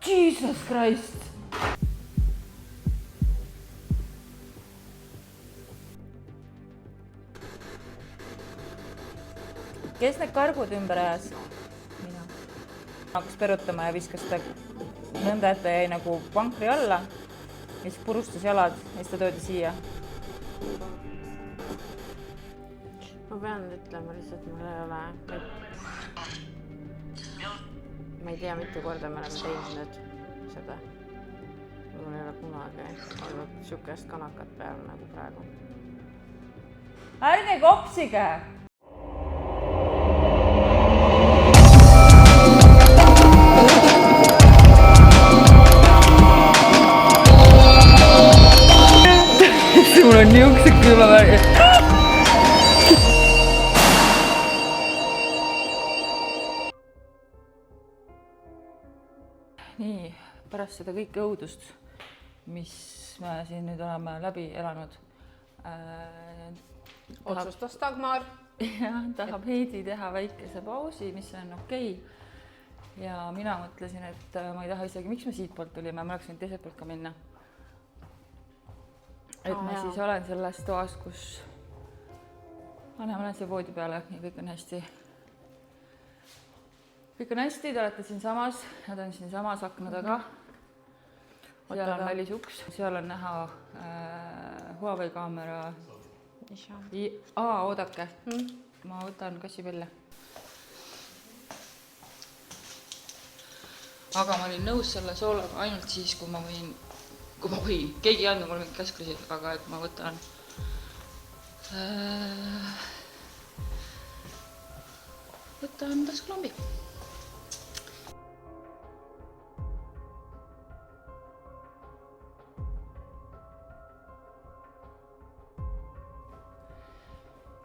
Jesus Christ! Kes need kargud ümber ajas? Mina. Hakkas perutama ja viskas seda nõnda, et ta jäi nagu vankri alla. Ja siis purustas jalad ja siis ta toodi siia. Ma pean ütlema lihtsalt, mul ei ole... Ma ei tea, mitu korda me oleme teinud nüüd seda. Mul ei ole kunagi olnud sükest kanakat peal nagu praegu. Ärge kopsige! Mul on niisugused külmavärgid. Nii, pärast seda kõike õudust, mis me siin nüüd oleme läbi elanud, Otsustas Dagmar. tahab Heidi teha väikese pausi, mis on okei. Ja mina mõtlesin, et ma ei taha isegi, miks me siit poolt tulime, ma oleks võinud teiselt poolt ka minna. Et ma siis olen selles toas, kus ma olen siia voodi peale ja kõik on hästi. Kõik on hästi, te olete siin samas, nad on siin samas akna taga. Seal on välisuks, seal on näha Huawei kaamera. Oodake, ma võtan kassi välja. Aga ma olin nõus selle soolaga ainult siis, kui ma võin. Keegi ei andnud mul mingit käsklusid, aga et ma võtan tasklombi.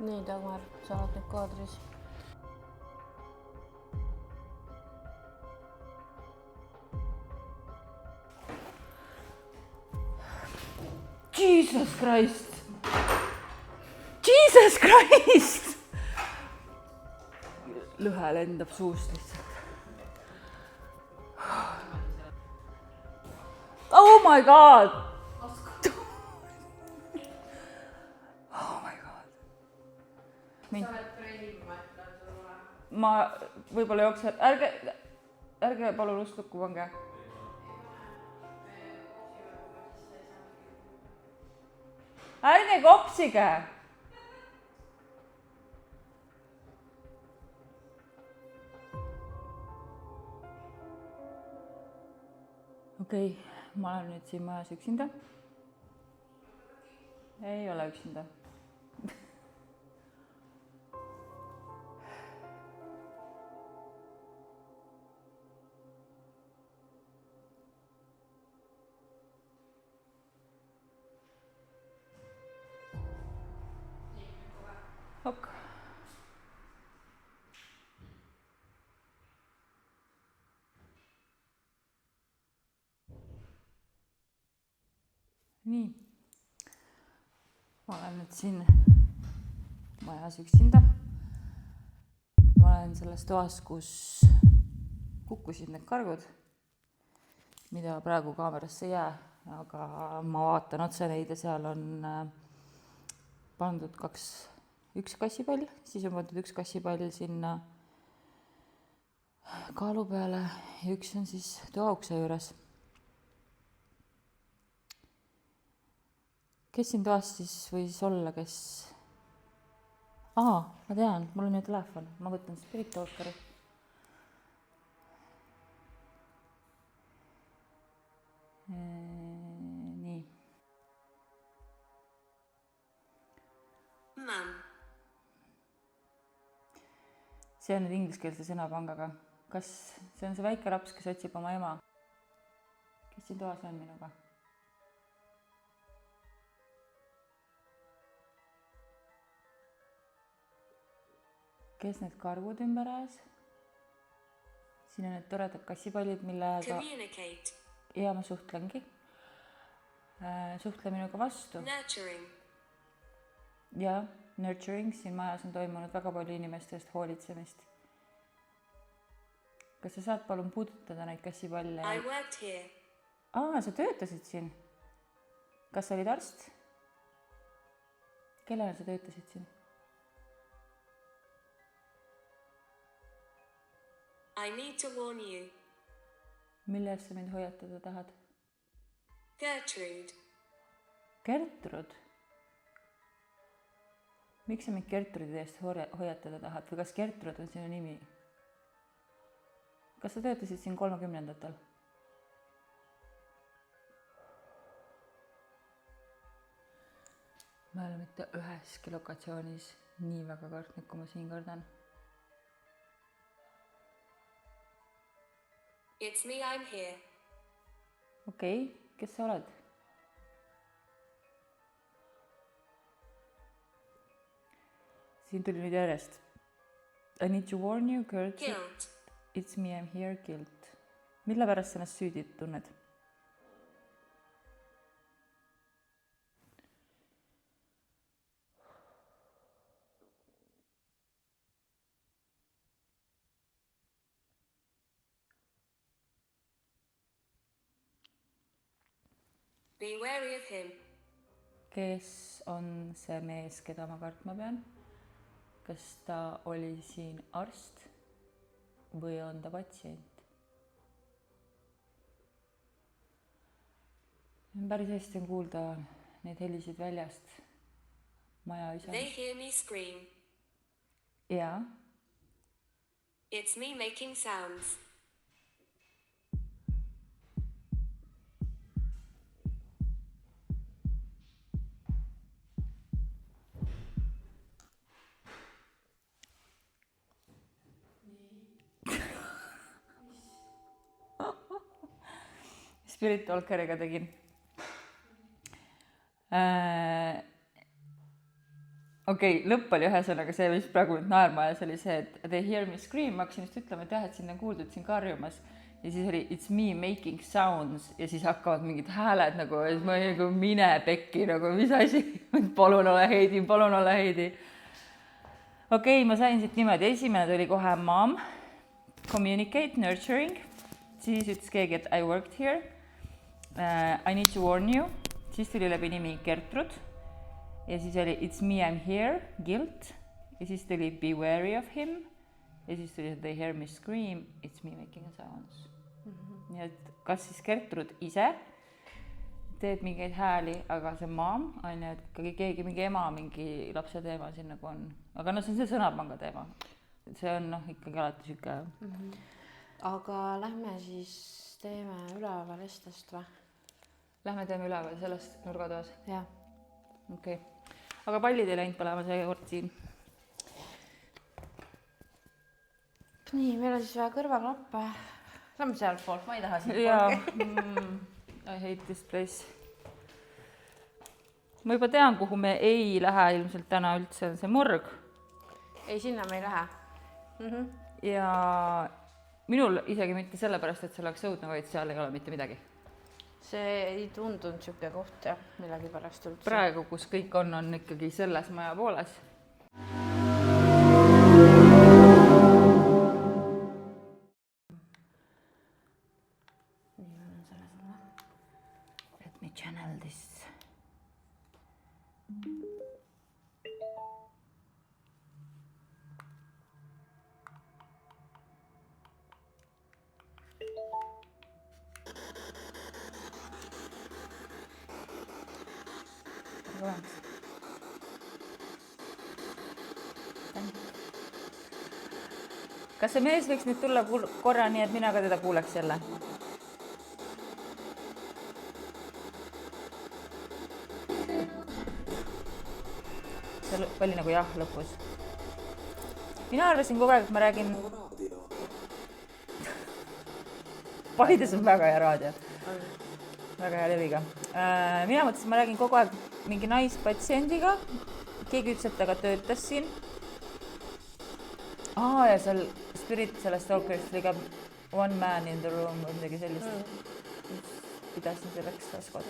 Nii, Dagmar, sa oled nüüd kaadris. Jesus Christ! Jesus Christ! Lõhe lendab suust lihtsalt. Oh my god! Oh my god. Nii. Ma võib-olla jooksen. Ärge palun lustlukku pange. Ärge kopsige! Okei, ma olen nüüd siin majas üksinda. Ei ole üksinda. Ok. Nii. Ma olen nüüd siin majas üksinda. Ma olen selles toas, kus kukkusid need kargud, mida praegu kaamerasse ei jää, aga ma vaatan otse neid ja seal on pandud üks kassipall, siis on pandud üks kassipall sinna kaalu peale ja üks on siis toaukse juures. Kes siin toas siis võis olla, kes... ma tean, mul on ju telefon, ma võtan Spirit Talkeri. Nii. See on nüüd ingliskeelse sõnapangaga. Kas see on see väike laps, kes otsib oma ema? Kes siin toas on minuga? Kes need kargud ümber ajas? Siin on need toredad kassipallid, millega... Ja ma suhtlengi. Suhtle minuga vastu. Ja, nurturing. Siin majas on toimunud väga palju inimeste eest hoolitsemist. kas sa saad palun puudutada neid kassipalle? I worked here. Sa töötasid siin? Kas sa olid arst? Kellena sa töötasid siin? I need to warn you. Mille eest sa mind hoiatada tahad? Gertrude. Gertrud? Miks sa mind Gertrudi eest hoiatada tahad või kas Gertrud on sinu nimi? Kas sa töötasid siin 30-ndatel? Ma ei ole mitte üheski lokatsioonis nii väga kartnud, kui ma siin kardan. It's me, I'm here. Okei, kes sa oled? Siin tuli nüüd järjest. I need to warn you, Gertrude. Guilt. It's me, I'm here, guilt. Mille pärast sa ennast süüdi tunned? Be wary of him. Kes on see mees, keda ma kartma pean? Kas ta oli siin arst või on ta patsient? Päris hästi on kuulda neid helisid väljast. Maja isa. They hear me scream. Jaa. It's me making sounds. Spirit Walkeriga tegin. Okei, lõpp oli ühesõnaga see, mis praegu nüüd naerma ajas, oli see, et they hear me scream. Ma hakkasin just ütlema, et jah, et sind on kuuldud siin karjumas. Ja siis oli it's me making sounds ja siis hakkavad mingid hääled nagu, ja siis ma olin nagu mine pekki, nagu mis asi. Palun ole Heidi. Okei, ma sain siit niimoodi. Esimene tuli kohe mom, communicate, nurturing. Siis ütles keegi, et I worked here. I need to warn you. Siis tuli läbi nimi Gertrud. Ja siis oli it's me, I'm here, guilt. Ja siis tuli be wary of him. Ja siis tuli they hear me scream, it's me making a sounds. Nii et kas siis Gertrud ise teeb mingeid hääli, aga see mom on ju, et keegi mingi ema, mingi lapse teema siin nagu on. Aga no see on see sõnapanga teema. See on ikkagi alati süke. Aga lähme siis teeme üleval Estest või? Lähme teeme üleval sellest nurgatoas? Jah. Okei. Aga pallid ei läinud põlema see kord siin. Nii, meil on siis vaja kõrvaklappe. Lähme seal poolt, ma ei taha siin poolt. I hate this place. Ma juba tean, kuhu me ei lähe ilmselt täna üldse, on see morg. Ei, sinna me ei lähe. Ja minul isegi mitte sellepärast, et see oleks õudne, vaid seal ei ole mitte midagi. See ei tundunud siuke koht jah, millegi pärast üldse. Praegu, kus kõik on ikkagi selles maja pooles. Nii, ma annan selle sulle. Let me channel this. Kas see mees võiks nüüd tulla korra nii, et mina ka teda kuuleks jälle? See oli nagu jah lõpus. Mina arvasin kogu aeg, et ma räägin... Paides on väga hea raadio. Väga hea leviga. Mina mõtlesin, et ma räägin kogu aeg mingi naispatsiendiga. Keegi ütles, et ta ka töötas siin. Ja seal Spirit sellest Stalkerist oli ka one man in the room või midagi sellist. Pidasin selleks raskod.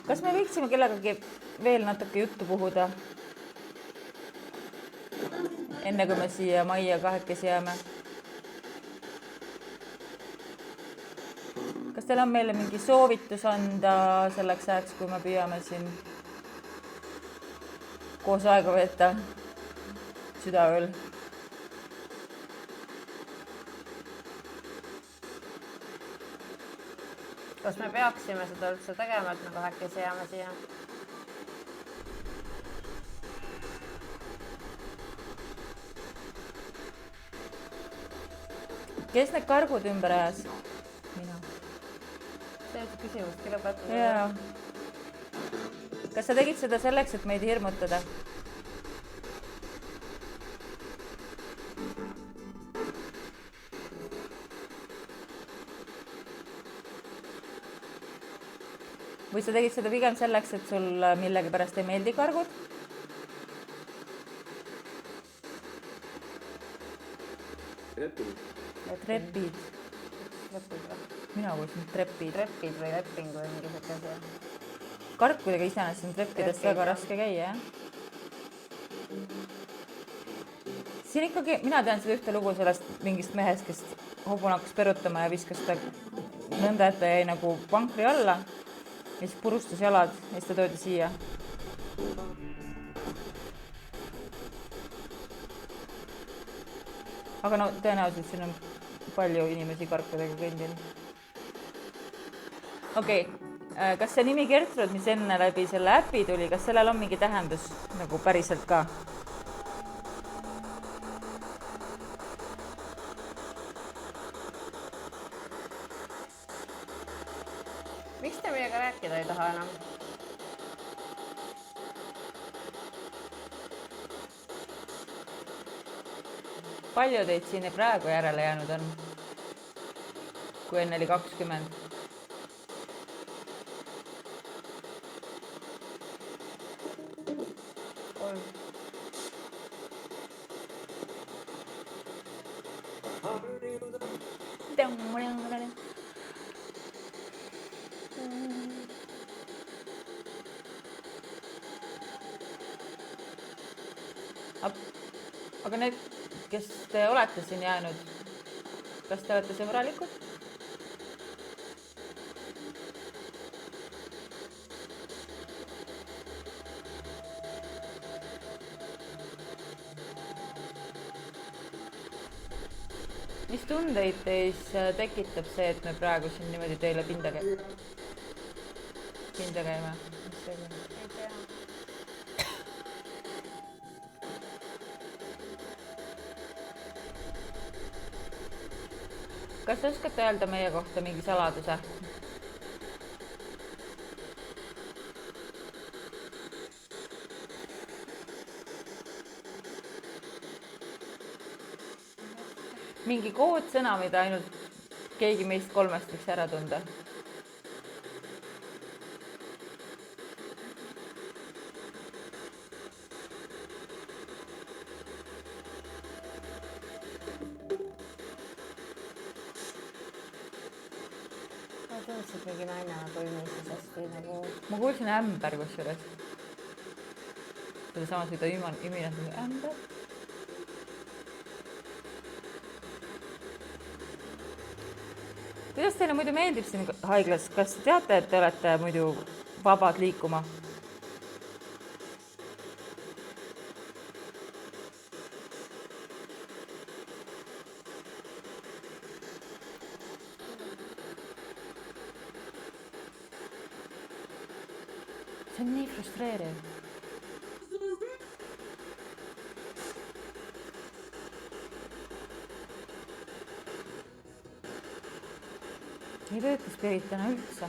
Kas me võiksime kellegagi veel natuke juttu puhuda? enne kui me siia majja kahekesi jääme. Kas teil on meile mingi soovitus anda selleks ajaks, kui me püüame siin koos aega veeta südaööl? Kas me peaksime seda üldse tegema, et me kahekesi jääme siia? Kes need kargud ümber ajas? Mina. See küsimustki lõpetada. Jaa. Kas sa tegid seda selleks, et meid hirmutada? Või sa tegid seda pigem selleks, et sul millegipärast ei meeldi kargud? Trepid. Mina kuulsin trepid. Trepid või leping või mingi siuke asi. Karkudega iseenesest on treppidest väga raske käia, jah? Siin ikkagi, mina tean seda ühte lugu sellest mingist mehest, kes hobune hakkas perutama ja viskas ta nõnda, et ta jäi nagu vankri alla ja siis purustas jalad ja siis ta toodi siia. Aga no tõenäoliselt siin on palju inimesi karkudega kõndinud. Okei, kas see nimi Gertrud, mis enne läbi selle äpi tuli, kas sellel on mingi tähendus nagu päriselt ka? Miks te meiega rääkida ei taha enam? Palju teid siin praegu järele jäänud on, kui enne oli 20? Aga need, kes te olete siin jäänud, kas te olete sõbralikud? Mis tundeid teis tekitab see, et me praegu siin niimoodi teile pinda käime? Ei tea. Kas te oskate öelda meie kohta mingi saladuse? Mingi koodsõna, mida ainult keegi meist kolmest võiks ära tunda? Ma tundsin, et mingi naine nagu ümises hästi nagu... Ma kuulsin ämber kusjuures. Seda samas, kui ta üminas nagu ämber. Kuidas teile muidu meeldib siin haiglas? Kas teate, et te olete muidu vabad liikuma? See on nii frustreeriv. Ei tööta spiritana üldse.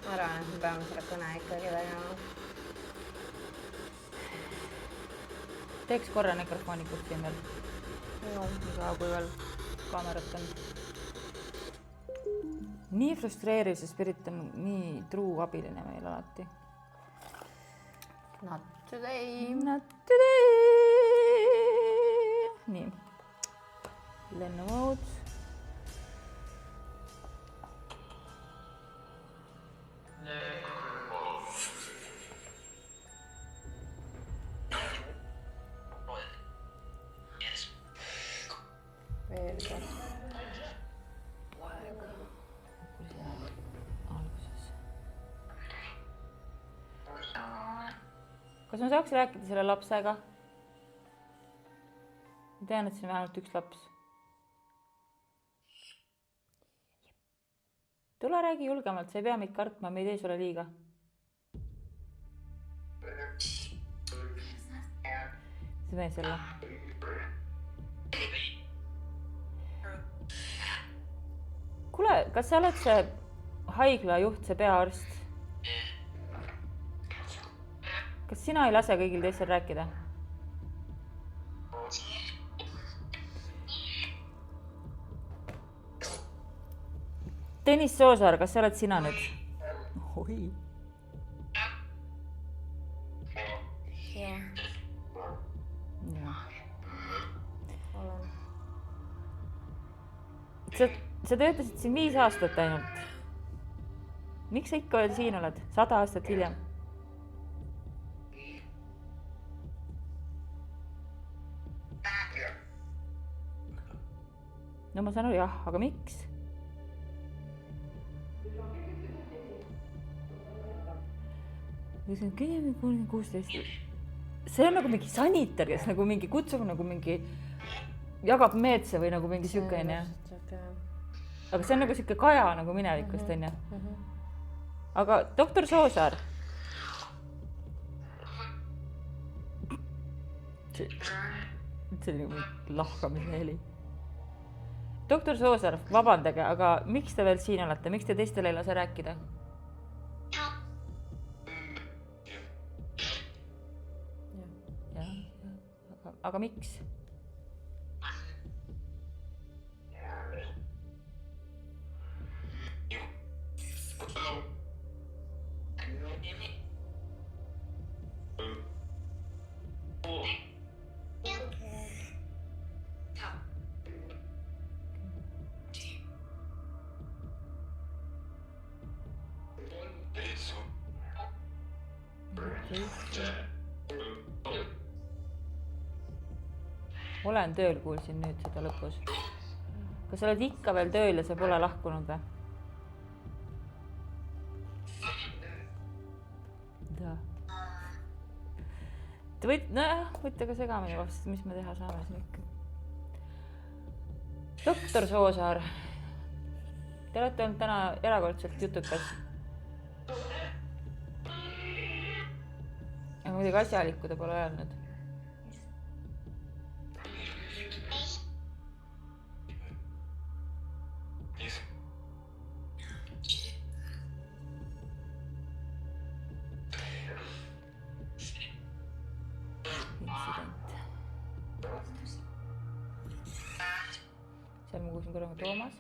Ma arvan, et me peame selle kõne ikkagi tegema. Teeks korra nekrofoonikud siin veel. No, iga kui veel Kaamerat on. Nii frustreeriv, see spirit on nii truu abiline meil alati. Not today. Not today. Nii. lennumood. veel kord. Alguses. Kas ma saaks rääkida selle lapsega? Ma tean, et siin on vähemalt üks laps. Tule räägi julgemalt, sa ei pea meid kartma, me ei tee sulle liiga. See mees jälle. Kuule, kas sa oled see haigla juht, see peaarst? Kas sina ei lase kõigil teistel rääkida? Tõnis Soosaar, kas sa oled sina nüüd? Oi. Jah, Ja. olen. Sa töötasid siin 5 aastat ainult. Miks sa ikka veel siin oled? 100 aastat hiljem. No ma saan aru, jah, aga miks? See on nagu mingi sanitar, kes nagu mingi kutsub nagu mingi jagab meetse või nagu mingi siuke onju. Aga see on nagu siuke kaja nagu minevikust onju. Aga doktor Soosaar. See oli nagu lahkamise heli. Doktor Soosaar, vabandage, aga miks te veel siin olete? Miks te teistele ei lase rääkida? Aga miks? Olen tööl, kuulsin nüüd seda lõpus. Kas sa oled ikka veel tööl ja sa pole lahkunud või? Te võite ka segamini vastata, mis me teha saame siin ikka. Doktor Soosaar, te olete olnud täna erakordselt jutukas. Aga midagi asjalikku te pole öelnud. Seal ma kuulsin korraga Toomas.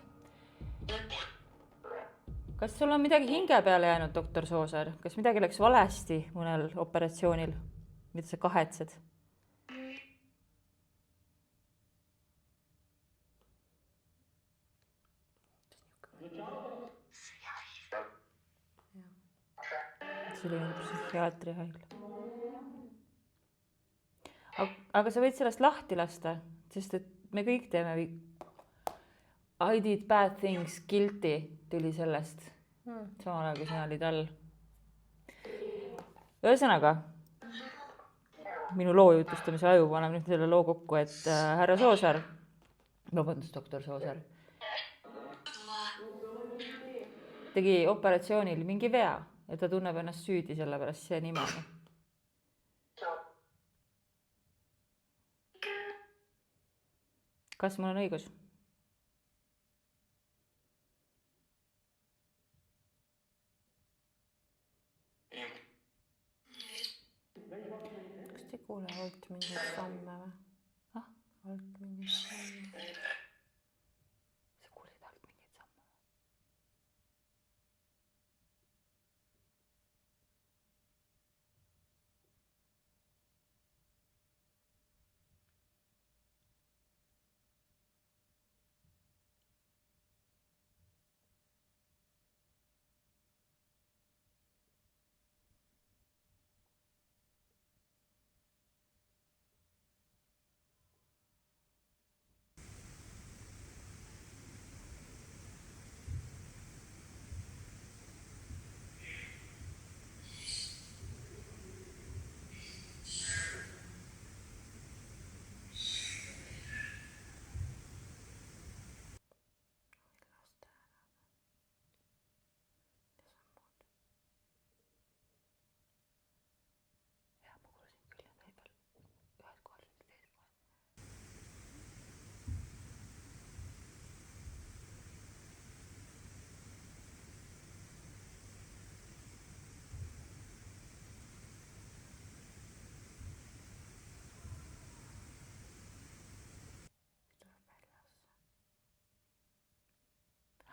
Kas sul on midagi hinge peale jäänud, doktor Soosaar? Kas midagi läks valesti mõnel operatsioonil, mida sa kahetsed? See oli psühhiaatri haigla. Aga sa võid sellest lahti lasta, sest et me kõik teeme I did bad things, guilty tuli sellest. Samal ajal, kui sina olid all. Ühesõnaga, minu loo jutustamise aju paneb nüüd selle loo kokku, et härra Soosaar, vabandust, doktor Soosaar, tegi operatsioonil mingi vea ja ta tunneb ennast süüdi selle pärast see niimoodi. Kas mul on õigus? Kas te ei kuule alt mingeid samme või? Alt mingeid samme. Sa kuulsid alt mingeid samme?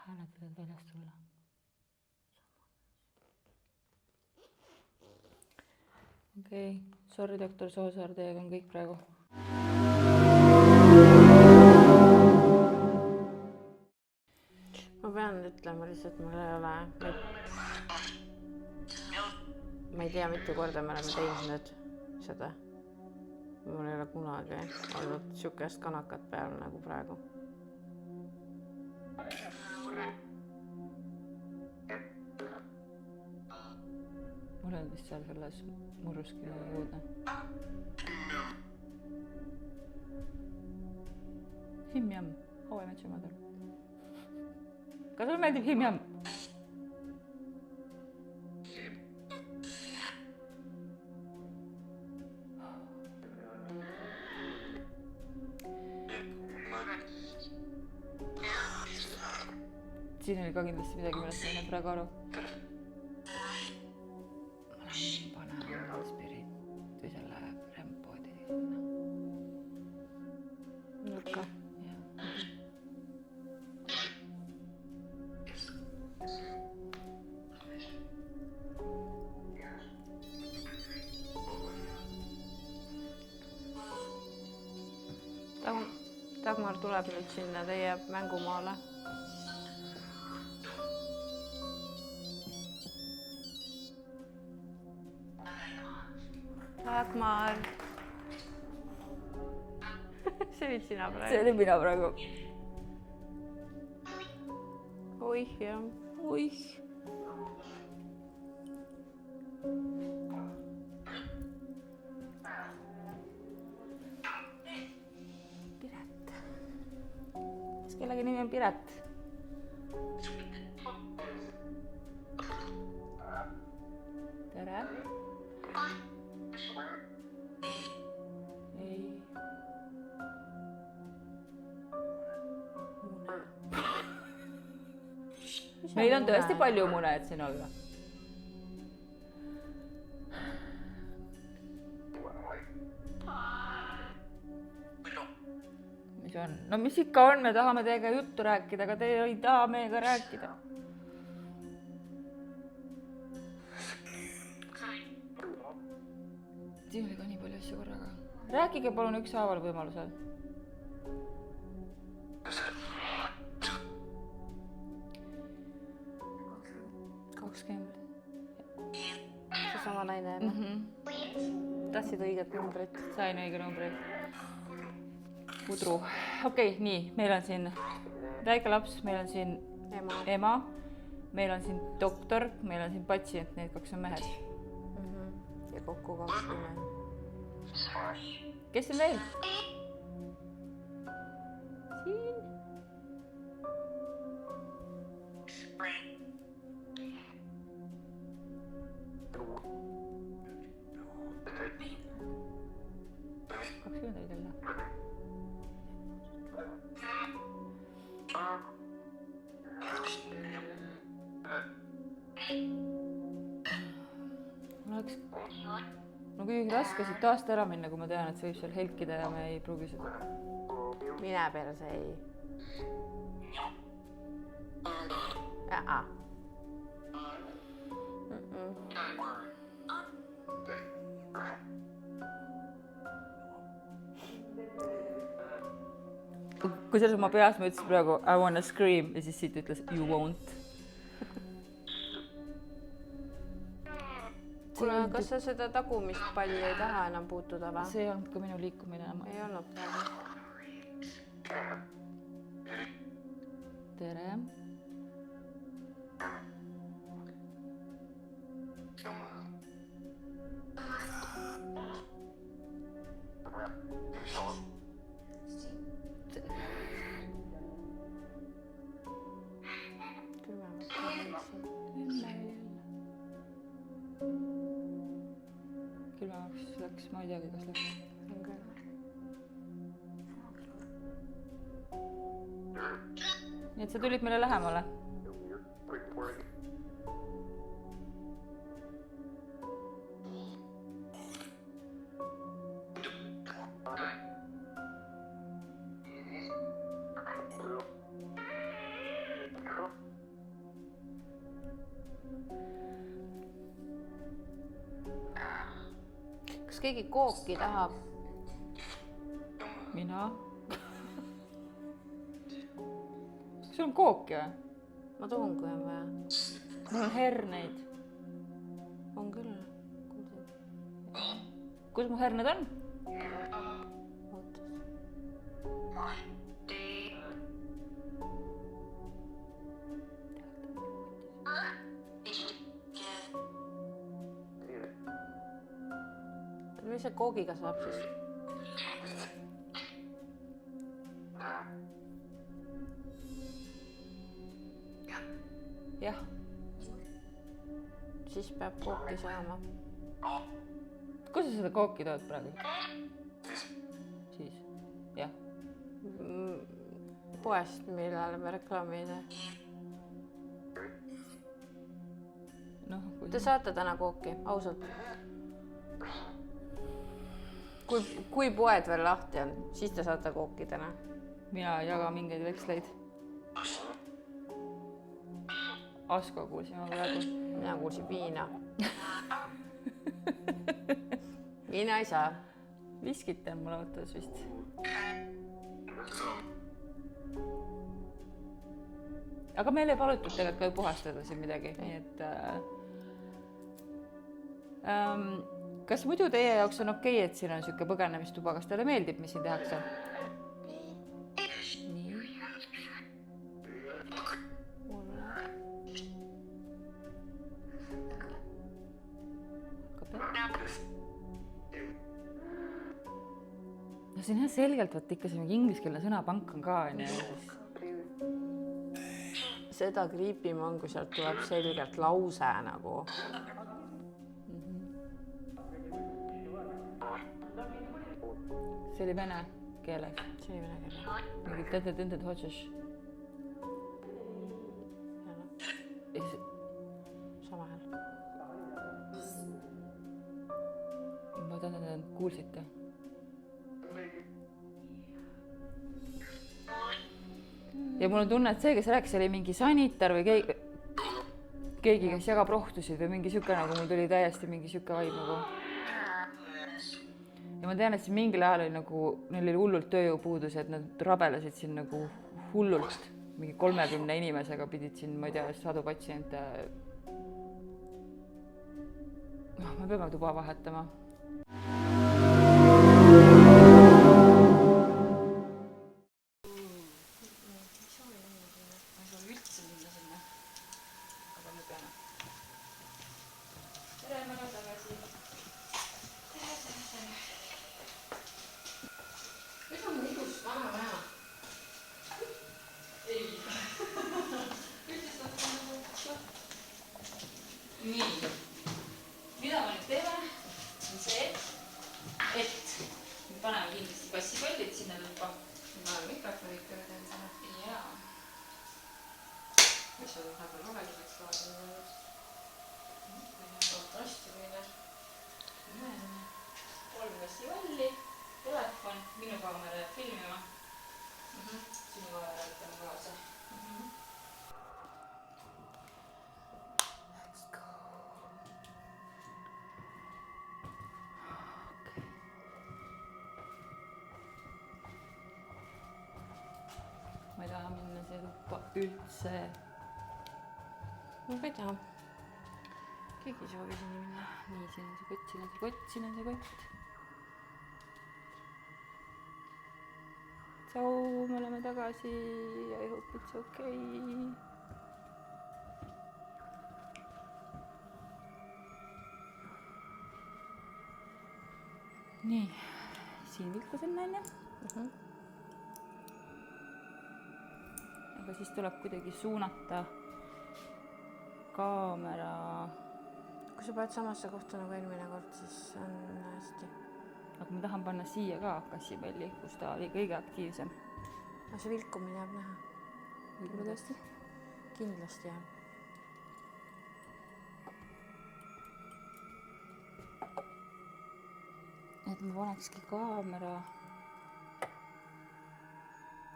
hääled võivad väljast tulla. Okei, sorry, doktor Soosaar, teiega on kõik praegu. Ma pean ütlema lihtsalt, mul ei ole... Ma ei tea, mitu korda me oleme teinud nüüd seda. Mul ei ole kunagi olnud siukest kanakat peal nagu praegu. Mul on vist seal selles murruskile jõudne. Himjam, How I Met Your Mother. Kas sulle meeldib himjam? Siin oli ka kindlasti midagi, millest ma ei näe praegu aru. Ma panen spirit või selle rempoodi. Nukka. Dagmar tuleb nüüd sinna teie mängumaale. Dagmar. See olid sina praegu. See oli mina praegu. Oih, jah. Oih. Piret. Kas kellegi nimi on Piret? Tere. Ei. Meil on tõesti palju muneid siin olla. Mis on? No mis ikka on, me tahame teiega juttu rääkida, aga te ei taha meiega rääkida. Siin oli ka nii palju asju korraga. Rääkige palun ükshaaval võimalusel. Seesama naine jälle. Tahtsid õiget numbrit? Sain õige numbri. Udru. Okei, nii, meil on siin väike laps, meil on siin ema, meil on siin doktor, meil on siin patsient, need kaks on mehed. Ja kokku 20. Kes on veel? Siin. No kuidagi raske siit taast ära minna, kui ma tean, et see võib seal helkida ja me ei pruugi seda. Mine perse ei. Jaa. Kusjuures oma peas ma ütlesin praegu I wanna scream ja siis siit ütles you won't. Kuule, kas sa seda tagumist palli ei taha enam puutuda või? See ei olnud ka minu liikumine. Ei olnud praegu. Tere. Külmemaks läks, ma ei teagi, kas läks. Nii et sa tulid meile lähemale. kas keegi kooki tahab? mina? sul on kooki või? Ma toon, kui on vaja. mul on herneid. On küll. kus mu herned on? Ootas. Mis see koogiga saab siis? jah. Siis peab kooki saama. kus sa seda kooki tood praegu? siis, jah. Poest, millele me reklaami ei tee. noh, Te saate täna kooki, ausalt. Kui poed veel lahti on, siis te saate kooki täna. mina ei jaga mingeid veksleid. Asko kuulsime praegu. Mina kuulsin viina. Viina ei saa. Viskit on mul ootas vist. aga meil ei palutud tegelikult ka puhastada siin midagi, nii et kas muidu teie jaoks on okei, et siin on siuke põgenemistuba, kas teile meeldib, mis siin tehakse? nii. no siin jah selgelt vaat ikka see mingi ingliskeelne sõnapank on ka onju. Seda kriipima on, kui sealt tuleb selgelt lause nagu. see oli vene keeles. See oli vene keeles. mingi tõnded hootšus. Sama hääl. ma tõndan, kuulsite? ja mul on tunne, et see, kes rääkis, oli mingi sanitar või keegi, kes jagab rohtusid või mingi siuke, nagu mul tuli täiesti mingi siuke vaim nagu. ja ma tean, et siin mingil ajal oli nagu, neil oli hullult tööjõupuudus, et nad rabelesid siin nagu hullult. Mingi 30 inimesega pidid siin, ma ei tea, sadu patsiente. me peame tuba vahetama. nii, mida me nüüd teeme, on see, et me paneme kindlasti kassipallid sinna tuppa. Ma olen mikrofonid küll teen selle. Jaa. Mis on vahepeal roheliseks laadnud? Hästi meile. 3 kassipalli, telefon, minu kaamera jääb filmima. Sinu kaamera võtame kaasa. Ma ei taha minna siia tuppa üldse. Ma ka ei taha. Keegi ei soovi sinna minna. nii, siin on see kott, siin on see kott, siin on see kott. Tšau, me oleme tagasi. I hope it's okay. nii, siin vilkusin onju. aga siis tuleb kuidagi suunata kaamera. Kui sa paned samasse kohta nagu eelmine kord, siis on hästi. aga ma tahan panna siia ka kassipalli, kus ta oli kõige aktiivsem. Aga see vilkumine jääb näha. võib-olla tõesti. Kindlasti jääb. et ma panekski kaamera.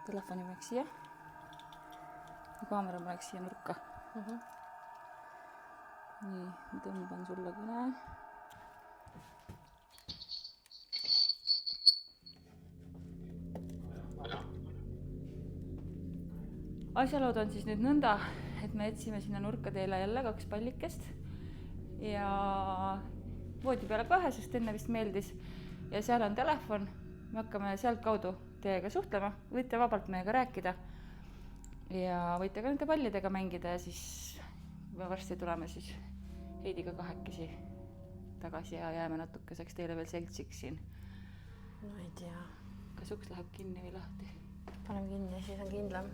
Telefoni paneks siia. ja kaamera paneks siia nurka. nii, ma tõmban sulle kõne. asjalood on siis nüüd nõnda, et me jätsime sinna nurkateele jälle 2 pallikest ja voodi peale kahe, sest enne vist meeldis ja seal on telefon, me hakkame sealtkaudu teiega suhtlema, võite vabalt meiega rääkida ja võite ka nende pallidega mängida ja siis me varsti tuleme siis Heidiga kahekesi tagasi ja jääme natukeseks teile veel seltsiks siin. No ei tea. Kas uks läheb kinni või lahti? Paneme kinni, siis on kindlam.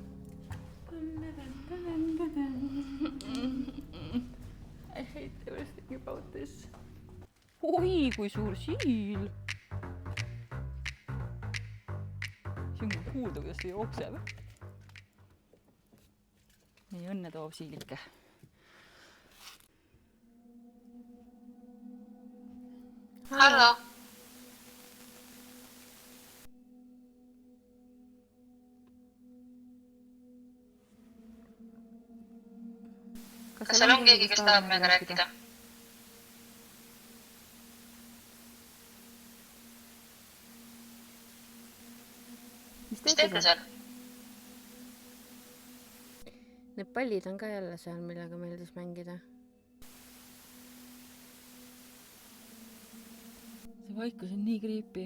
I hate everything about this. Oi, kui suur siil! See on kuulda, kuidas see jookseb. Nii õnne toov siilike. Hallo. Kas seal on keegi, kes tahab meiega rääkida? Mis teete seal? Need pallid on ka jälle seal, millega meeldis mängida. See vaikus on nii creepy.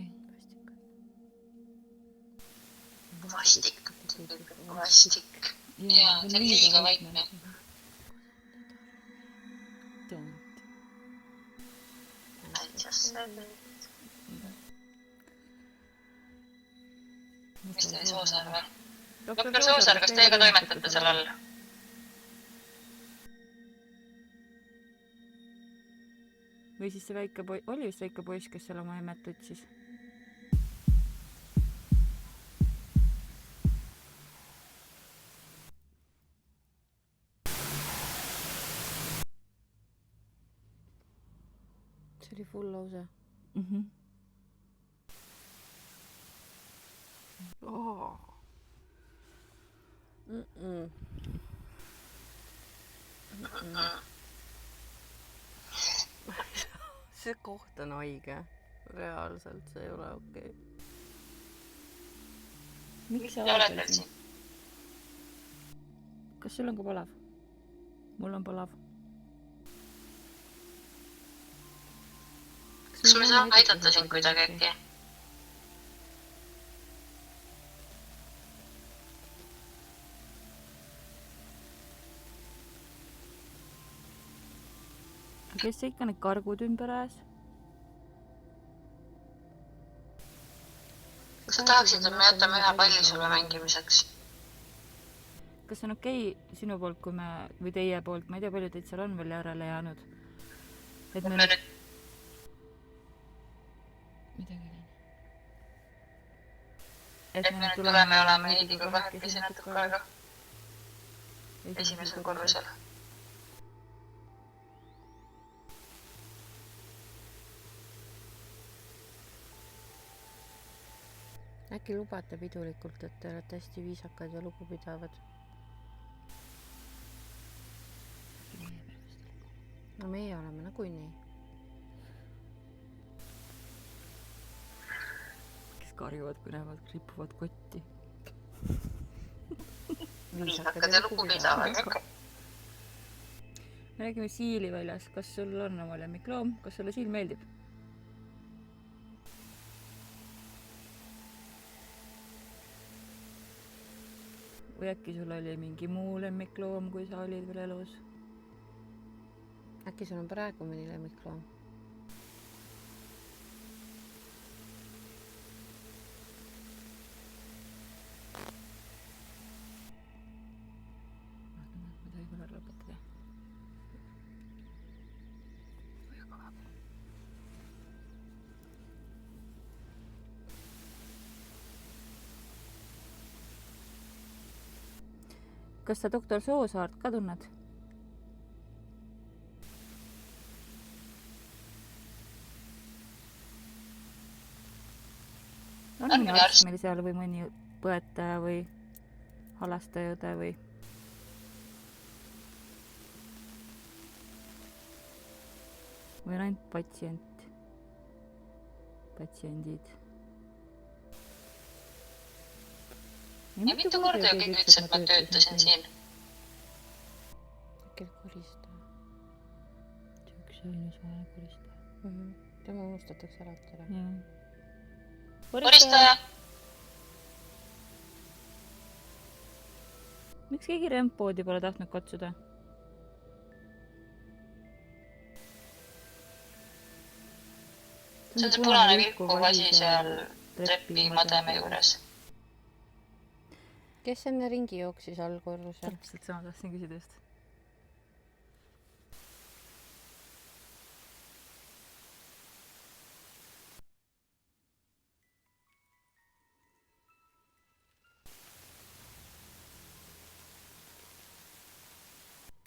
Vastik. Jaa, see on liiga vaikne. Don't. I just said it. Mis teie Soosaar või? Doktor Soosaar, kas teie ka toimetate seal all? Või siis see väike oli vist väike poiss, kes seal oma emmet ütsis. See oli full lause. See koht on haige. Reaalselt see ei ole okei. Miks sa oled veel siin? Kas sul on ka palav? Mul on palav. Kas me saame aidata sind kuidagi äkki? Kes see ikka need kargud ümber ajas? Kas sa tahaksid, et me jätame ühe palli sulle mängimiseks? Kas on okei sinu poolt, kui me, või teie poolt, ma ei tea, palju teid seal on veel järele jäänud? Et me nüüd... Midagi on. Et me nüüd tuleme ja oleme Heidiga kahekesi natuke aega. Esimesel korrusel. Äkki lubate pidulikult, et te olete hästi viisakad ja lugupidavad? No meie oleme nagunii. Kes karjuvad, kui näevad rippuvad kotti. Viisakad ja lugupidavad. Me räägime siili väljas. Kas sul on oma lemmikloom? Kas sulle siil meeldib? Või äkki sul oli mingi muu lemmikloom, kui sa olid veel elus? Äkki sul on praegu mõni lemmikloom? Ma tohi korra lõpetada. Kas sa doktor Soosaart ka tunned? On mõni arst meil seal või mõni põetaja või halastajude või? Või on ainult patsiendid? ja mitu korda ju keegi ütles, et ma töötasin siin. äkki koristaja. see üks ainus vahele koristaja. tema unustatakse alati ära. Koristaja! miks keegi rämppoodi pole tahtnud katsuda? see on see punane vilkuv asi seal trepi mademe juures. kes enne ringi jooksis allkorrusel? täpselt sama tahtsin küsida just.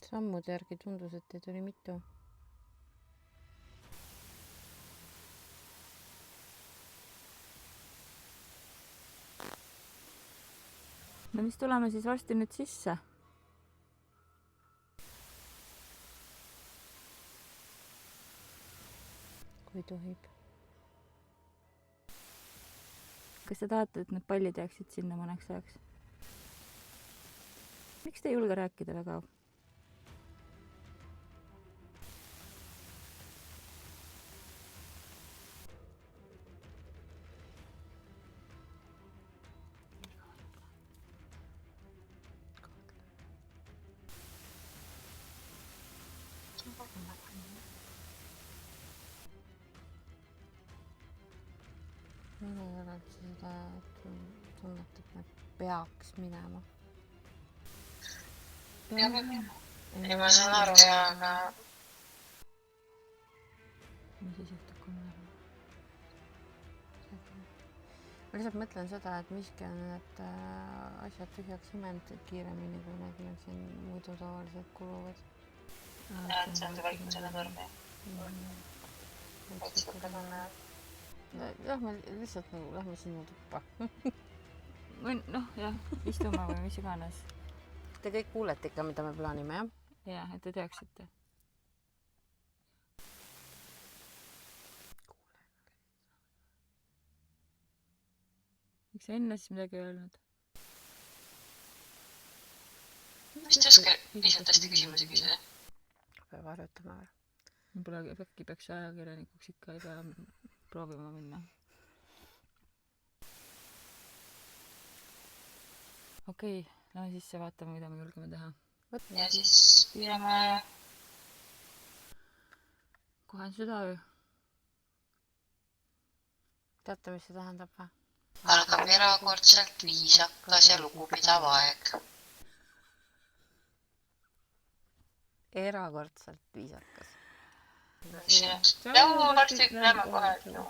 sammude järgi tundus, et teid oli mitu. no mis, tuleme siis varsti nüüd sisse. kui tohib. kas te tahate, et need pallid jääksid sinna mõneks ajaks? miks te ei julge rääkida väga? mina ei ole seda tunnet, et me peaks minema. ei, ma saan aru, aga mis siis juhtub, kui me läheme? ma lihtsalt mõtlen seda, et miski on need asjad tühjaks imenud kiiremini, kui need meil siin muidu tavaliselt kuluvad. et see on see vaikusele torm. jah, me lihtsalt nagu lähme sinna tuppa. või noh, jah, istume või mis iganes. Te kõik kuulete ikka, mida me plaanime, jah? jah, et te teaksite. miks sa enne siis midagi ei öelnud? vist ei oska lihtsalt hästi küsimusi küsida. peab harjutama ära. võib-olla äkki peaks ajakirjanikuks ikka ei pea proovima minna. okei, lähme sisse, vaatame, mida me julgeme teha. ja siis püüame kohe on südaöö. teate, mis see tähendab või? algab erakordselt viisakas ja lugupidav aeg. erakordselt viisakas. ja varsti näeme kohe.